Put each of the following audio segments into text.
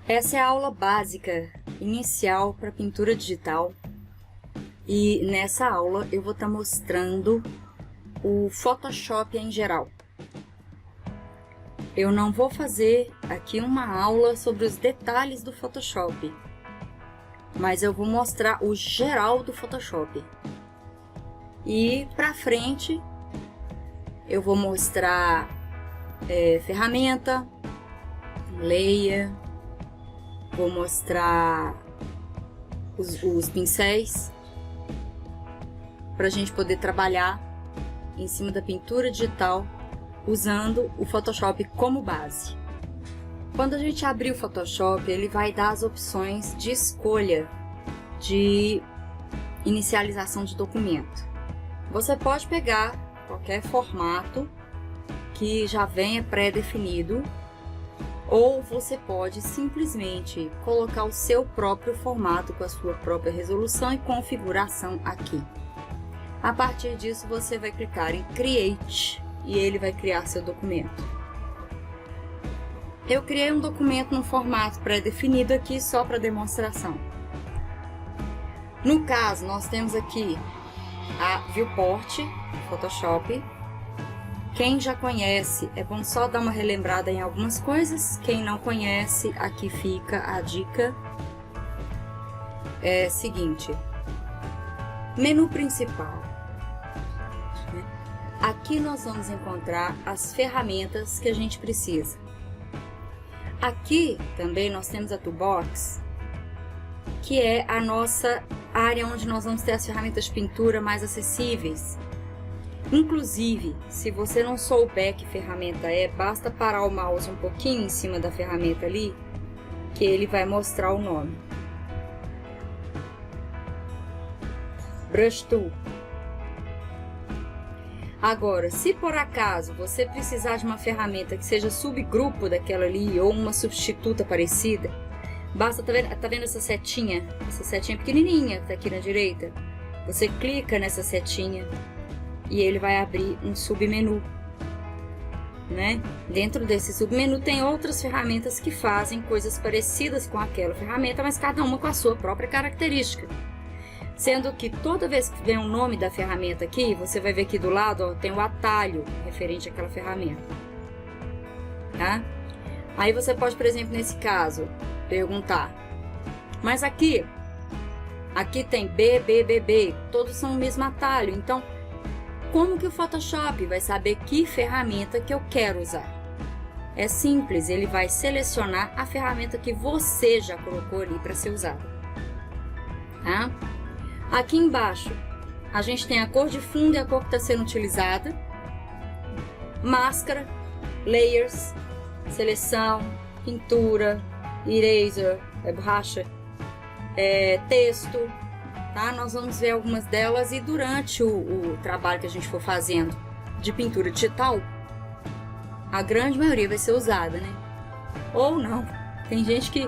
Essa é a aula básica inicial para pintura digital e nessa aula eu vou estar mostrando o Photoshop em geral. Eu não vou fazer aqui uma aula sobre os detalhes do Photoshop, mas eu vou mostrar o geral do Photoshop. E para frente eu vou mostrar ferramenta, layer, vou mostrar os pincéis para a gente poder trabalhar em cima da pintura digital usando o Photoshop como base. Quando a gente abrir o Photoshop, ele vai dar as opções de escolha de inicialização de documento. Você pode pegar qualquer formato que já venha pré-definido, ou você pode simplesmente colocar o seu próprio formato com a sua própria resolução e configuração aqui. A partir disso, você vai clicar em Create e ele vai criar seu documento. Eu criei um documento no formato pré-definido aqui só para demonstração. No caso, nós temos aqui a Viewport Photoshop. Quem já conhece, é bom só dar uma relembrada em algumas coisas. Quem não conhece, aqui fica a dica. É seguinte: menu principal. Aqui nós vamos encontrar as ferramentas que a gente precisa. Aqui também nós temos a Toolbox, que é a nossa área onde nós vamos ter as ferramentas de pintura mais acessíveis. Inclusive, se você não souber que ferramenta é, basta parar o mouse um pouquinho em cima da ferramenta ali, que ele vai mostrar o nome. Brush Tool. Agora, se por acaso você precisar de uma ferramenta que seja subgrupo daquela ali, ou uma substituta parecida, basta, tá vendo essa setinha? Essa setinha pequenininha que tá aqui na direita? Você clica nessa setinha e ele vai abrir um submenu, né? Dentro desse submenu tem outras ferramentas que fazem coisas parecidas com aquela ferramenta, mas cada uma com a sua própria característica. Sendo que toda vez que vem o nome da ferramenta aqui, você vai ver aqui do lado, ó, tem o atalho referente àquela ferramenta, tá? Aí você pode, por exemplo, nesse caso, perguntar, mas aqui tem B, B, B, B, todos são o mesmo atalho, então como que o Photoshop vai saber que ferramenta que eu quero usar? É simples, ele vai selecionar a ferramenta que você já colocou ali para ser usada, tá? Aqui embaixo a gente tem a cor de fundo e a cor que está sendo utilizada, máscara, layers, seleção, pintura, eraser, borracha, texto, tá? Nós vamos ver algumas delas e durante o trabalho que a gente for fazendo de pintura digital, a grande maioria vai ser usada, né? Ou não, tem gente que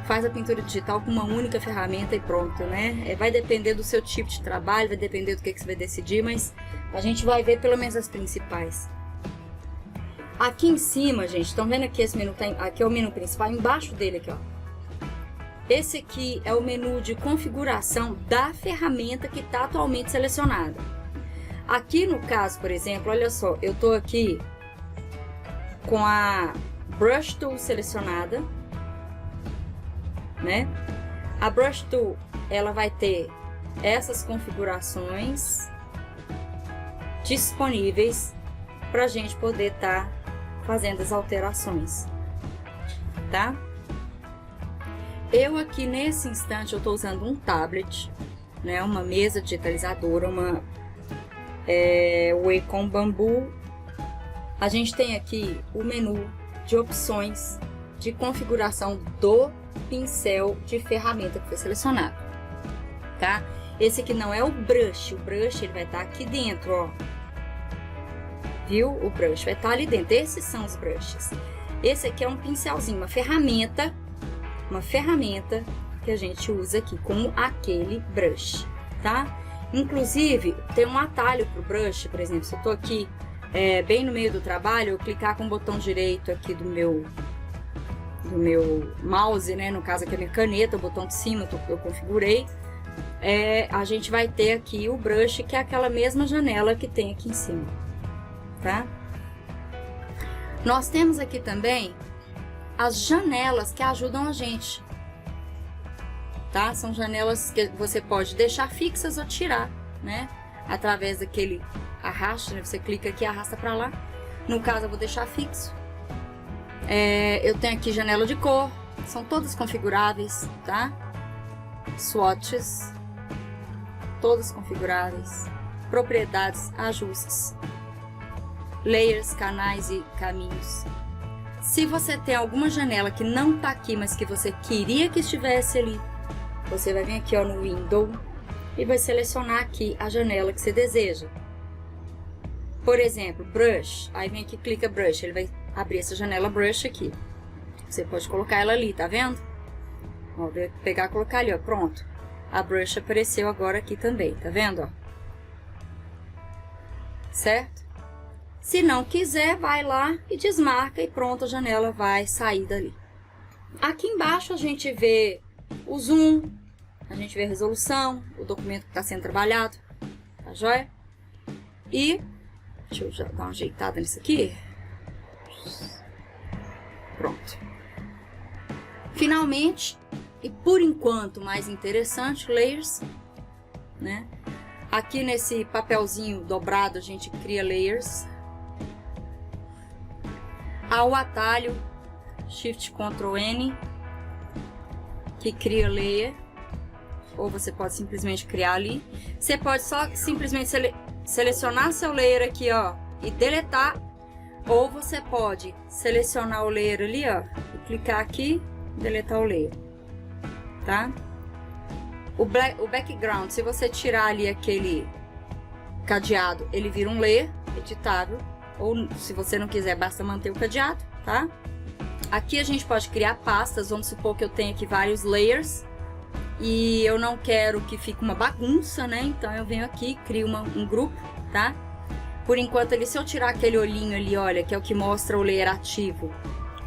faz a pintura digital com uma única ferramenta e pronto, né? Vai depender do seu tipo de trabalho, vai depender do que você vai decidir, mas a gente vai ver pelo menos as principais. Aqui em cima, gente, estão vendo aqui esse menu? Aqui é o menu principal, embaixo dele aqui, ó. Esse aqui é o menu de configuração da ferramenta que está atualmente selecionada. Aqui no caso, por exemplo, olha só, eu tô aqui com a Brush Tool selecionada, né? A Brush Tool, ela vai ter essas configurações disponíveis para a gente poder estar fazendo as alterações, tá? Eu aqui nesse instante eu estou usando um tablet, né? Uma mesa digitalizadora, uma Wacom Bamboo. A gente tem aqui o menu de opções de configuração do pincel de ferramenta que foi selecionado, tá? Esse aqui não é o brush ele vai estar aqui dentro, ó. Viu? O brush vai estar ali dentro. Esses são os brushes. Esse aqui é um pincelzinho, uma ferramenta que a gente usa aqui como aquele brush, tá? Inclusive, tem um atalho pro brush, por exemplo, se eu tô aqui bem no meio do trabalho, eu clicar com o botão direito aqui do meu mouse, né? No caso aqui a minha caneta, o botão de cima eu configurei. A gente vai ter aqui o brush, que é aquela mesma janela que tem aqui em cima, tá? Nós temos aqui também as janelas que ajudam a gente, tá? São janelas que você pode deixar fixas ou tirar, né? Através daquele arraste, né? Você clica aqui e arrasta pra lá. No caso, eu vou deixar fixo. Eu tenho aqui janela de cor, são todas configuráveis, tá? Swatches, todas configuráveis. Propriedades, ajustes. Layers, canais e caminhos. Se você tem alguma janela que não tá aqui, mas que você queria que estivesse ali, você vai vir aqui, ó, no Window e vai selecionar aqui a janela que você deseja. Por exemplo, Brush. Aí vem aqui, clica Brush, ele vai abrir essa janela Brush aqui. Você pode colocar ela ali, tá vendo? Ó, vou pegar e colocar ali, ó, pronto. A Brush apareceu agora aqui também, tá vendo, ó? Certo? Se não quiser, vai lá e desmarca e pronto, a janela vai sair dali. Aqui embaixo a gente vê o zoom, a gente vê a resolução, o documento que está sendo trabalhado, tá joia? E, deixa eu já dar uma ajeitada nisso aqui. Pronto. Finalmente, e por enquanto mais interessante, Layers, né? Aqui nesse papelzinho dobrado a gente cria Layers. Há o atalho Shift Ctrl N que cria layer, ou você pode simplesmente criar ali. Você pode só simplesmente selecionar seu layer aqui, ó, e deletar, ou você pode selecionar o layer ali, ó, e clicar aqui, deletar o layer, tá? O background, se você tirar ali aquele cadeado, ele vira um layer editável. Ou se você não quiser, basta manter o cadeado, tá? Aqui a gente pode criar pastas, vamos supor que eu tenho aqui vários layers e eu não quero que fique uma bagunça, né? Então eu venho aqui, crio um grupo, tá? Por enquanto ali, se eu tirar aquele olhinho ali, olha, que é o que mostra o layer ativo,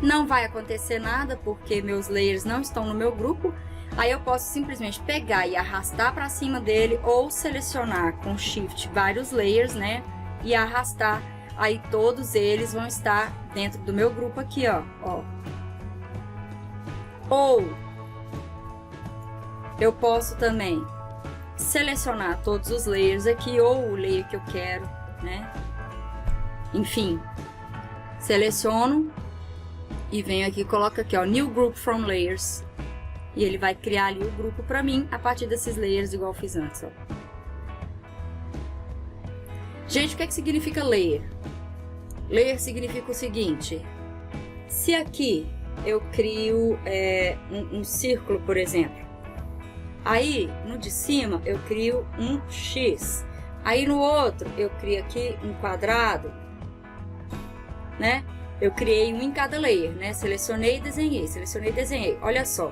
não vai acontecer nada porque meus layers não estão no meu grupo. Aí eu posso simplesmente pegar e arrastar para cima dele ou selecionar com Shift vários layers, né? E arrastar. Aí todos eles vão estar dentro do meu grupo aqui, ó. Ou eu posso também selecionar todos os layers aqui, ou o layer que eu quero, né? Enfim, seleciono e venho aqui e coloco aqui, ó, New Group from Layers. E ele vai criar ali o grupo pra mim a partir desses layers, igual eu fiz antes, ó. Gente, o que é que significa layer? Layer significa o seguinte: se aqui eu crio um círculo, por exemplo, aí no de cima eu crio um X, aí no outro eu crio aqui um quadrado, né? Eu criei um em cada layer, né? Selecionei e desenhei, selecionei e desenhei. Olha só,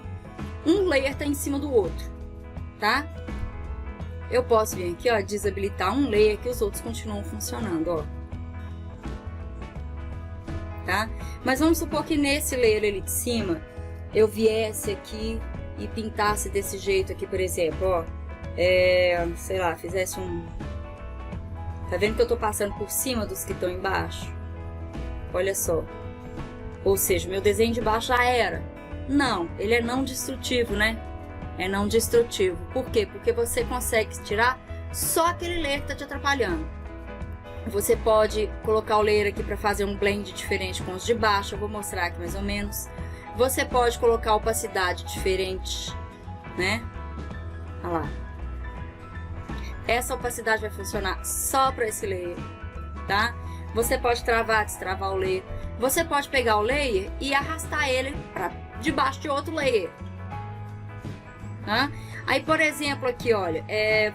um layer tá em cima do outro, tá? Eu posso vir aqui, ó, desabilitar um layer que os outros continuam funcionando, ó. Tá? Mas vamos supor que nesse layer ali de cima, eu viesse aqui e pintasse desse jeito aqui, por exemplo, ó. Sei lá, fizesse um... Tá vendo que eu tô passando por cima dos que estão embaixo? Olha só. Ou seja, meu desenho de baixo já era. Não, ele é não destrutivo, né? É não destrutivo. Por quê? Porque você consegue tirar só aquele layer que tá te atrapalhando. Você pode colocar o layer aqui para fazer um blend diferente com os de baixo. Eu vou mostrar aqui mais ou menos. Você pode colocar opacidade diferente, né? Olha lá. Essa opacidade vai funcionar só para esse layer, tá? Você pode travar, destravar o layer. Você pode pegar o layer e arrastar ele para debaixo de outro layer. Tá? Aí, por exemplo, aqui, olha,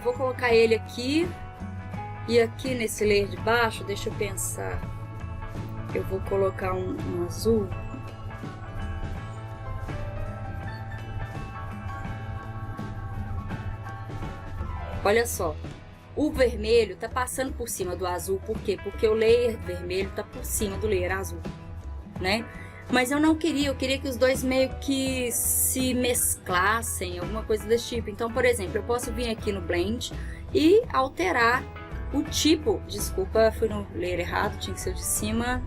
vou colocar ele aqui e aqui nesse layer de baixo, deixa eu pensar, eu vou colocar um azul. Olha só, o vermelho tá passando por cima do azul, por quê? Porque o layer vermelho tá por cima do layer azul, né? Mas eu não queria, eu queria que os dois meio que se mesclassem, alguma coisa desse tipo. Então, por exemplo, eu posso vir aqui no Blend e alterar o tipo. Desculpa, fui no layer errado, tinha que ser o de cima.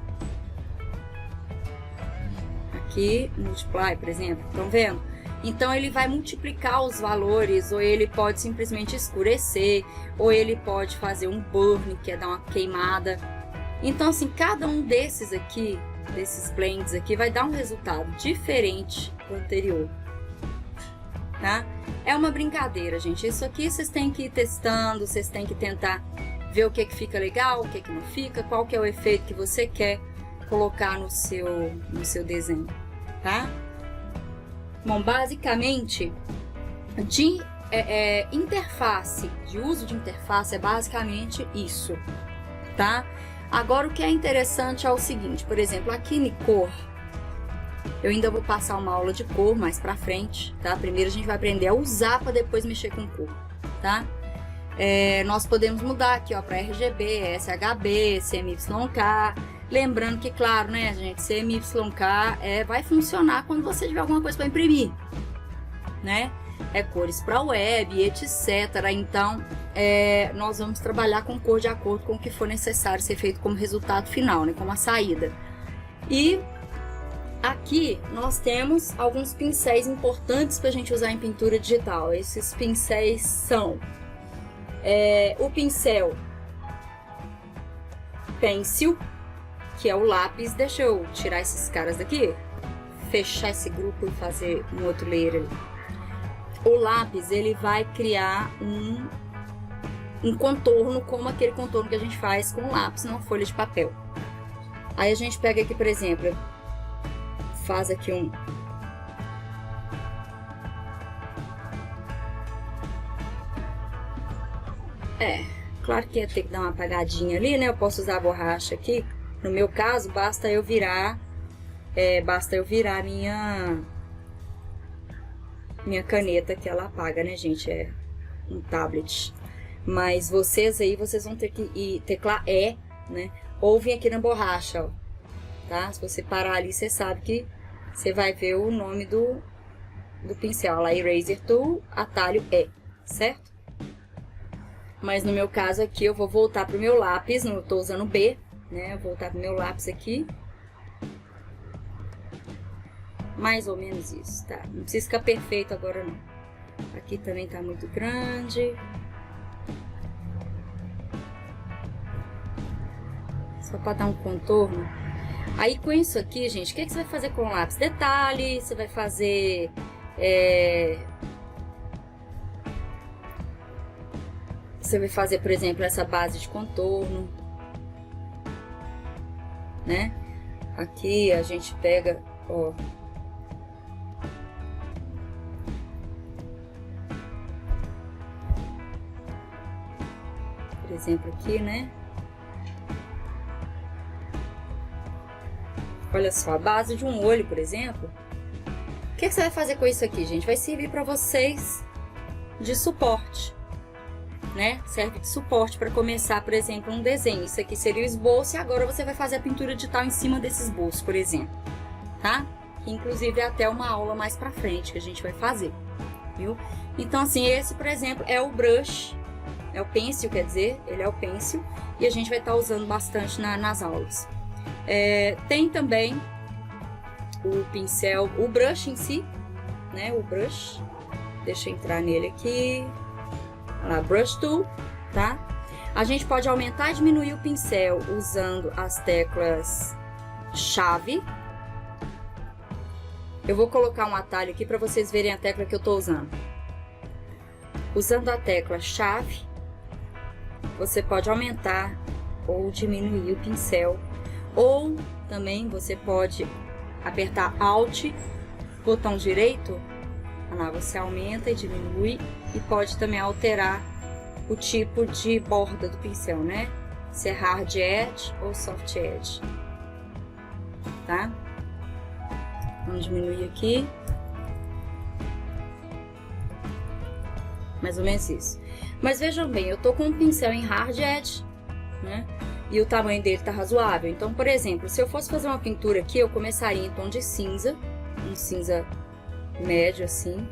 Aqui, Multiply, por exemplo, estão vendo? Então ele vai multiplicar os valores, ou ele pode simplesmente escurecer, ou ele pode fazer um burn, que é dar uma queimada. Então assim, cada um desses aqui, desses blends aqui, vai dar um resultado diferente do anterior, tá? É uma brincadeira, gente. Isso aqui vocês têm que ir testando, vocês têm que tentar ver o que fica legal, o que não fica, qual que é o efeito que você quer colocar no seu desenho, tá? Bom, basicamente, de interface, de uso de interface, é basicamente isso, tá? Agora, o que é interessante é o seguinte, por exemplo, aqui em cor, eu ainda vou passar uma aula de cor mais pra frente, tá? Primeiro a gente vai aprender a usar para depois mexer com cor, tá? Nós podemos mudar aqui, ó, para RGB, sHB, CMYK. Lembrando que, claro, né, gente, CMYK vai funcionar quando você tiver alguma coisa para imprimir, né? Cores para web, etc. Então, nós vamos trabalhar com cor de acordo com o que for necessário ser feito como resultado final, né, como a saída. E aqui nós temos alguns pincéis importantes para a gente usar em pintura digital. Esses pincéis são o pincel Pencil, que é o lápis. Deixa eu tirar esses caras daqui, fechar esse grupo e fazer um outro layer ali. O lápis, ele vai criar um contorno, como aquele contorno que a gente faz com o lápis numa folha de papel. Aí a gente pega aqui, por exemplo, faz aqui claro que ia ter que dar uma apagadinha ali, né? Eu posso usar a borracha aqui. No meu caso, basta eu virar minha caneta, que ela apaga, né, gente? É um tablet. Mas vocês aí, vocês vão ter que ir teclar né? Ou vir aqui na borracha, ó, tá? Se você parar ali, você sabe que você vai ver o nome do pincel, lá, Eraser Tool, atalho certo? Mas no meu caso aqui, eu vou voltar pro meu lápis, não tô usando B, né? Vou voltar pro meu lápis aqui. Mais ou menos isso, tá? Não precisa ficar perfeito agora, não. Aqui também tá muito grande. Só pra dar um contorno. Aí com isso aqui, gente, o que você vai fazer com o lápis? Detalhe, você vai fazer... Você vai fazer, por exemplo, essa base de contorno, né? Aqui a gente pega, ó, por exemplo, aqui, né? Olha só, a base de um olho, por exemplo. O que você vai fazer com isso aqui, gente? Vai servir para vocês de suporte, né? Serve de suporte para começar, por exemplo, um desenho. Isso aqui seria o esboço e agora você vai fazer a pintura digital em cima desse esboço, por exemplo, tá? Que inclusive é até uma aula mais pra frente que a gente vai fazer, viu? Então, assim, esse, por exemplo, é o brush, é o pencil, quer dizer, ele é o pencil e a gente vai estar usando bastante nas aulas. Tem também o pincel, o brush em si, né? O brush, deixa eu entrar nele aqui. Olha lá, Brush Tool, tá? A gente pode aumentar e diminuir o pincel usando as teclas chave. Eu vou colocar um atalho aqui para vocês verem a tecla que eu tô usando. Usando a tecla chave, você pode aumentar ou diminuir o pincel. Ou também você pode apertar Alt, botão direito. Olha lá, você aumenta e diminui e pode também alterar o tipo de borda do pincel, né? Se é Hard Edge ou Soft Edge, tá? Vamos diminuir aqui. Mais ou menos isso. Mas vejam bem, eu tô com um pincel em Hard Edge, né? e o tamanho dele tá razoável. Então, por exemplo, se eu fosse fazer uma pintura aqui, eu começaria em tom de cinza, um cinza médio assim,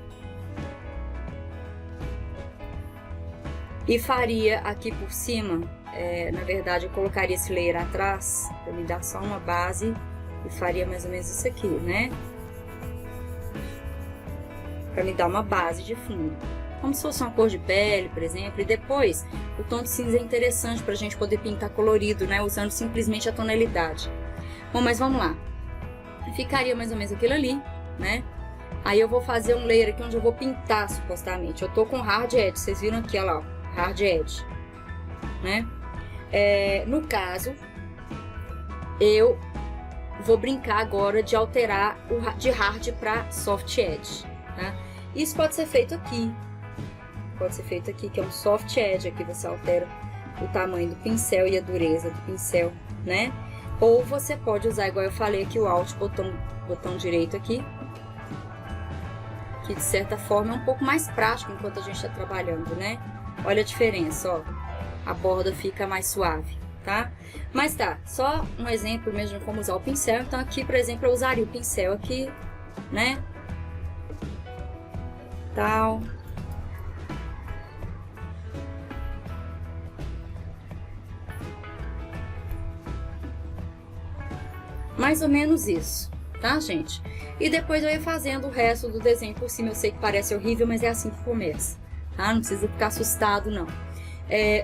e faria aqui por cima, na verdade eu colocaria esse layer atrás para me dar só uma base e faria mais ou menos isso aqui, né? Para me dar uma base de fundo, como se fosse uma cor de pele, por exemplo. E depois o tom de cinza é interessante para a gente poder pintar colorido, né? Usando simplesmente a tonalidade. Bom, mas vamos lá. Ficaria mais ou menos aquilo ali, né? Aí eu vou fazer um layer aqui onde eu vou pintar, supostamente. Eu tô com hard edge, vocês viram aqui, olha lá, ó, hard edge, né? No caso, eu vou brincar agora de alterar de hard para soft edge, tá? Isso pode ser feito aqui. Pode ser feito aqui, que é um soft edge. Aqui você altera o tamanho do pincel e a dureza do pincel, né? Ou você pode usar, igual eu falei aqui, o Alt, botão direito aqui, que de certa forma é um pouco mais prático enquanto a gente está trabalhando, né? Olha a diferença, ó. A borda fica mais suave, tá? Mas tá, só um exemplo mesmo de como usar o pincel. Então aqui, por exemplo, eu usaria o pincel aqui, né? Tal. Mais ou menos isso, tá, gente? E depois eu ia fazendo o resto do desenho por cima. Eu sei que parece horrível, mas é assim que começa, tá? Não precisa ficar assustado, não.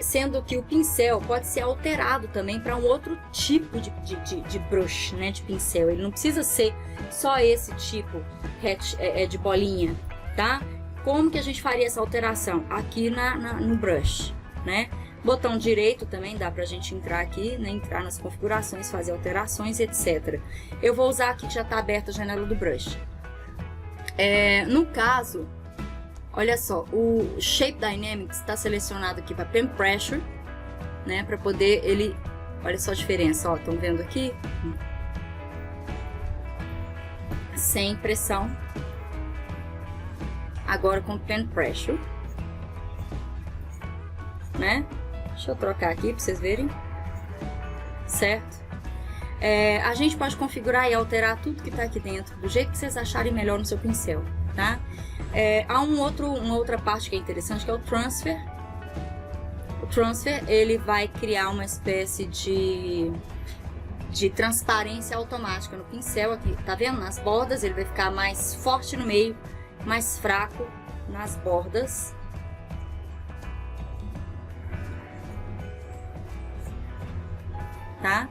Sendo que o pincel pode ser alterado também para um outro tipo de brush, né? De pincel. Ele não precisa ser só esse tipo de bolinha, tá? Como que a gente faria essa alteração? Aqui no brush, né? Botão direito também dá pra gente entrar aqui, né? Entrar nas configurações, fazer alterações, etc. Eu vou usar aqui que já tá aberta a janela do brush. No caso, olha só, o Shape Dynamics está selecionado aqui para Pen Pressure, né? Para poder ele, olha só a diferença, ó, estão vendo aqui? Sem pressão. Agora com Pen Pressure, né? Deixa eu trocar aqui para vocês verem, certo? A gente pode configurar e alterar tudo que está aqui dentro do jeito que vocês acharem melhor no seu pincel, tá? Há uma outra parte que é interessante, que é o Transfer. O Transfer, ele vai criar uma espécie de transparência automática no pincel aqui, tá vendo? Nas bordas, ele vai ficar mais forte no meio, mais fraco nas bordas. Tá?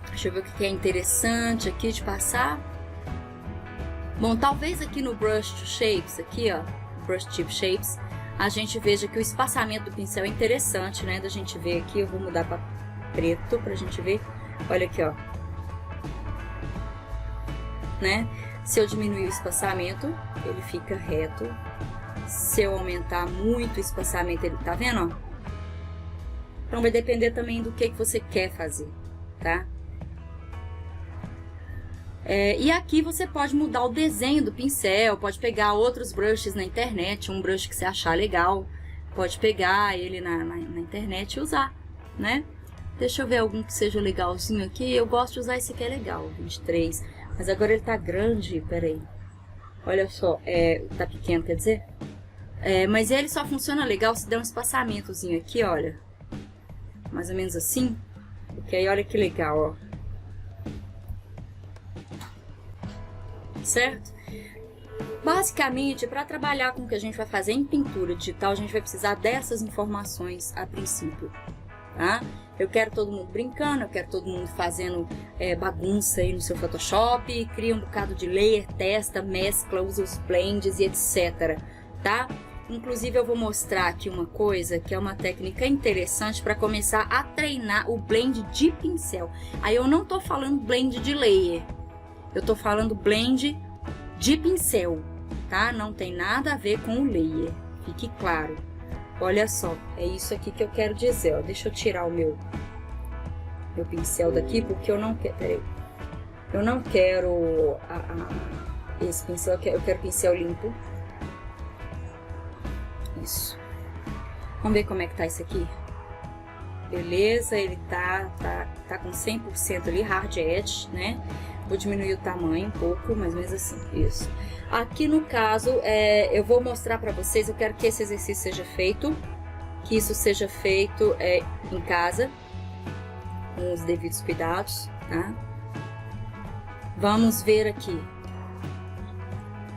Deixa eu ver o que é interessante aqui de passar. Bom, talvez aqui no Brush to Shapes, aqui ó, Brush Tip Shapes, a gente veja que o espaçamento do pincel é interessante, né? Da gente ver aqui, eu vou mudar para preto pra gente ver. Olha aqui, ó. Né? Se eu diminuir o espaçamento, ele fica reto. Se eu aumentar muito o espaçamento, ele tá vendo, ó? Então vai depender também do que você quer fazer, tá? E aqui você pode mudar o desenho do pincel, pode pegar outros brushes na internet, um brush que você achar legal, pode pegar ele na internet e usar, né? Deixa eu ver algum que seja legalzinho aqui. Eu gosto de usar esse aqui, é legal, 23, mas agora ele tá grande, peraí. Olha só, tá pequeno, quer dizer? Mas ele só funciona legal se der um espaçamentozinho aqui, olha. Mais ou menos assim, porque aí olha que legal, ó. Certo? Basicamente, para trabalhar com o que a gente vai fazer em pintura digital, a gente vai precisar dessas informações a princípio, tá? Eu quero todo mundo brincando, eu quero todo mundo fazendo bagunça aí no seu Photoshop, cria um bocado de layer, testa, mescla, usa os blends e etc, tá? Inclusive eu vou mostrar aqui uma coisa que é uma técnica interessante para começar a treinar o blend de pincel. Aí eu não tô falando blend de layer, eu tô falando blend de pincel, tá? Não tem nada a ver com o layer, fique claro. Olha só, é isso aqui que eu quero dizer, ó. Deixa eu tirar o meu pincel daqui, porque eu não quero, peraí. Eu não quero esse pincel, eu quero pincel limpo. Isso. Vamos ver como é que tá isso aqui. Beleza, ele tá com 100% ali, hard edge, né? Vou diminuir o tamanho um pouco, mais ou menos assim, isso. Aqui no caso, eu vou mostrar pra vocês, eu quero que esse exercício seja feito, que isso seja feito em casa, com os devidos cuidados, tá? Vamos ver aqui.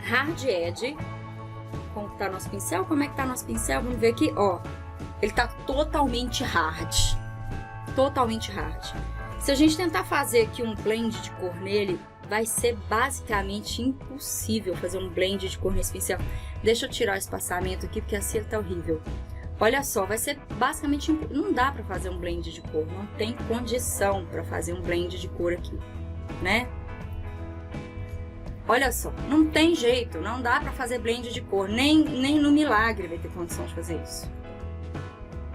Hard edge, como tá nosso pincel? Como é que tá nosso pincel? Vamos ver aqui, ó. Ele tá totalmente hard. Totalmente hard. Se a gente tentar fazer aqui um blend de cor nele, vai ser basicamente impossível fazer um blend de cor nesse pincel. Deixa eu tirar o espaçamento aqui, porque assim ele tá horrível. Olha só, vai ser basicamente... Não dá pra fazer um blend de cor. Não tem condição pra fazer um blend de cor aqui, né? Olha só, não tem jeito. Não dá pra fazer blend de cor. Nem no milagre vai ter condição de fazer isso.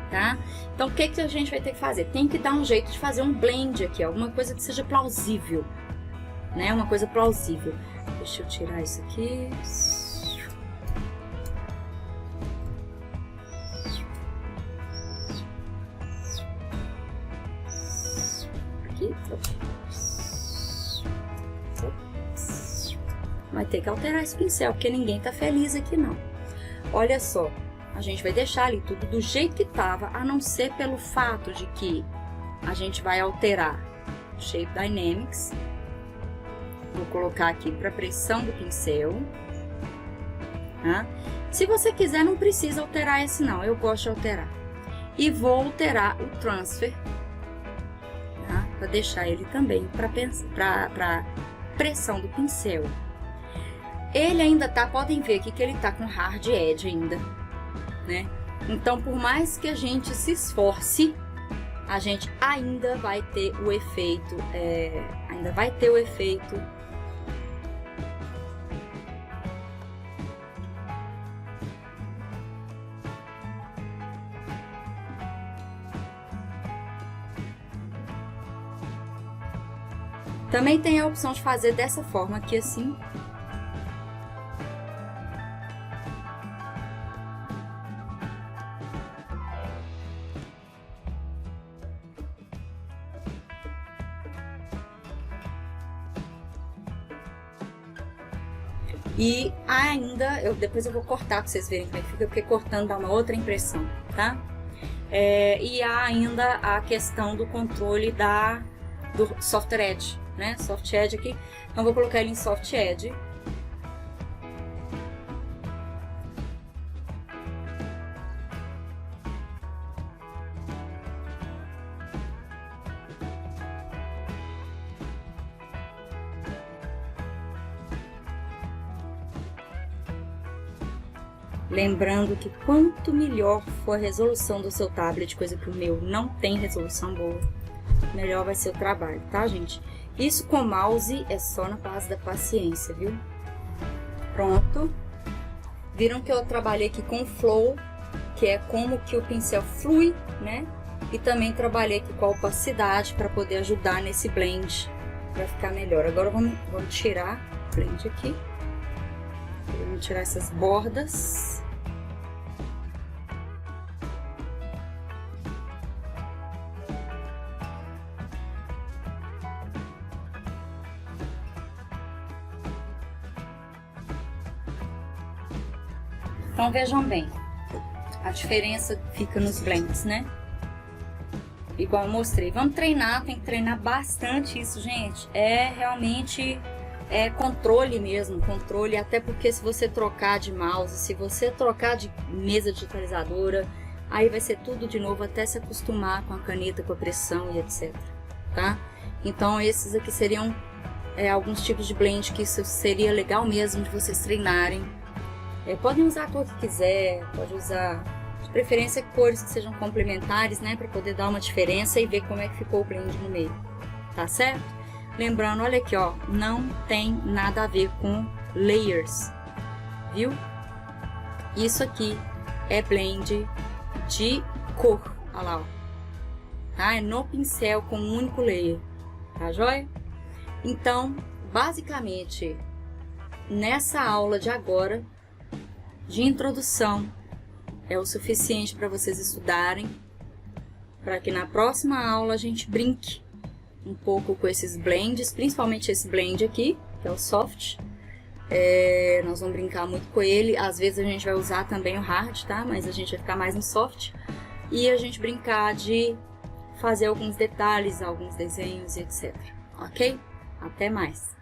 Tá? Então, o que a gente vai ter que fazer? Tem que dar um jeito de fazer um blend aqui, alguma coisa que seja plausível, né? Uma coisa plausível. Deixa eu tirar isso aqui. Aqui. Vai ter que alterar esse pincel, porque ninguém tá feliz aqui, não. Olha só. A gente vai deixar ali tudo do jeito que tava, a não ser pelo fato de que a gente vai alterar o Shape Dynamics. Vou colocar aqui para pressão do pincel. Tá? Se você quiser, não precisa alterar esse não, eu gosto de alterar. E vou alterar o Transfer, tá? Para deixar ele também para pressão do pincel. Ele ainda tá, podem ver aqui que ele tá com Hard Edge ainda. Né? Então, por mais que a gente se esforce, a gente ainda vai ter o efeito, Também tem a opção de fazer dessa forma aqui assim. E ainda, depois eu vou cortar para vocês verem como é que fica, porque cortando dá uma outra impressão, tá? E há ainda a questão do controle do Soft Edge, né? Soft Edge aqui, então vou colocar ele em Soft Edge. Lembrando que quanto melhor for a resolução do seu tablet, coisa que o meu não tem resolução boa, melhor vai ser o trabalho, tá, gente? Isso com mouse é só na base da paciência, viu? Pronto. Viram que eu trabalhei aqui com o Flow, que é como que o pincel flui, né? E também trabalhei aqui com a opacidade para poder ajudar nesse blend, para ficar melhor. Agora vamos tirar o blend aqui. Vamos tirar essas bordas. Então vejam bem, a diferença fica nos blends, né? Igual eu mostrei. Vamos treinar, tem que treinar bastante isso, gente. Realmente controle mesmo, controle, até porque se você trocar de mouse, se você trocar de mesa digitalizadora, aí vai ser tudo de novo até se acostumar com a caneta, com a pressão e etc, tá? Então esses aqui seriam alguns tipos de blend que isso seria legal mesmo de vocês treinarem. Podem usar a cor que quiser, pode usar de preferência cores que sejam complementares, né, para poder dar uma diferença e ver como é que ficou o blend no meio, tá certo? Lembrando, olha aqui, ó, não tem nada a ver com layers, viu? Isso aqui é blend de cor, olha lá, ó, tá? É no pincel com um único layer, tá joia? Então, basicamente, nessa aula de agora, de introdução, é o suficiente para vocês estudarem. para que na próxima aula a gente brinque um pouco com esses blends, principalmente esse blend aqui, que é o soft. Nós vamos brincar muito com ele, às vezes a gente vai usar também o hard, tá? Mas a gente vai ficar mais no soft. E a gente brincar de fazer alguns detalhes, alguns desenhos, etc. Ok? Até mais!